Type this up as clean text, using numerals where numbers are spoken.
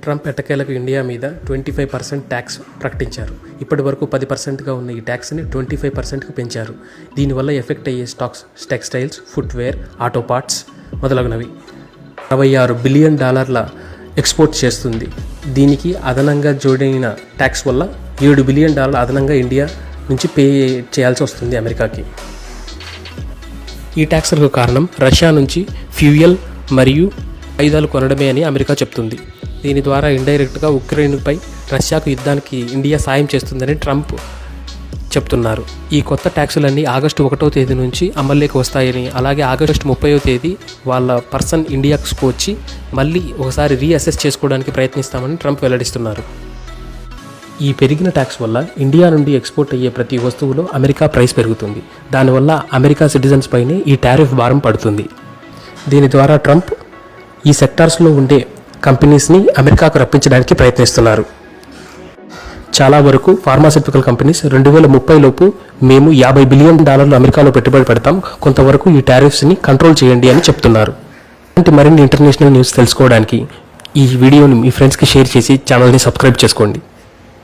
Trump ఎట్టకేలకు India మీద 25% tax ప్రకటించారు. ఇప్పటి వరకు 10%గా ఉన్న ఈ ట్యాక్స్ని 25%కు పెంచారు. దీనివల్ల ఎఫెక్ట్ అయ్యే stocks textiles, footwear, auto parts మొదలగునవి. $66 బిలియన్ ఎక్స్పోర్ట్ చేస్తుంది. దీనికి అదనంగా జోడైన ట్యాక్స్ వల్ల $7 బిలియన్ అదనంగా ఇండియా నుంచి పే చేయాల్సి వస్తుంది అమెరికాకి. ఈ ట్యాక్స్లకు కారణం రష్యా నుంచి ఫ్యూయల్ మరియు ఆయుధాలు కొనడమే అని అమెరికా చెప్తుంది. దీని ద్వారా ఇండైరెక్ట్గా ఉక్రెయిన్పై రష్యాకు యుద్ధానికి ఇండియా సాయం చేస్తుందని ట్రంప్ చెప్తున్నారు. ఈ కొత్త ట్యాక్సులన్నీ ఆగస్టు 1వ తేదీ నుంచి అమల్లోకి వస్తాయని, అలాగే ఆగస్టు 30వ తేదీ వాళ్ళ పర్సన్ ఇండియాకు వచ్చి మళ్ళీ ఒకసారి రీఅసెస్ చేసుకోవడానికి ప్రయత్నిస్తామని ట్రంప్ వెల్లడిస్తున్నారు. ఈ పెరిగిన ట్యాక్స్ వల్ల ఇండియా నుండి ఎక్స్పోర్ట్ అయ్యే ప్రతి వస్తువులో అమెరికా ప్రైస్ పెరుగుతుంది. దానివల్ల అమెరికా సిటిజన్స్ పైనే ఈ టారిఫ్ భారం పడుతుంది. దీని ద్వారా ట్రంప్ ఈ సెక్టార్స్లో ఉండే కంపెనీస్ని అమెరికాకు రప్పించడానికి ప్రయత్నిస్తున్నారు. చాలా వరకు ఫార్మాస్యూటికల్ కంపెనీస్ 2030 లోపు మేము $50 బిలియన్ అమెరికాలో పెట్టుబడి పెడతాం, కొంతవరకు ఈ టారిఫ్స్ని కంట్రోల్ చేయండి అని చెప్తున్నారు. ఇలాంటి మరిన్ని ఇంటర్నేషనల్ న్యూస్ తెలుసుకోవడానికి ఈ వీడియోని మీ ఫ్రెండ్స్కి షేర్ చేసి ఛానల్ని సబ్స్క్రైబ్ చేసుకోండి.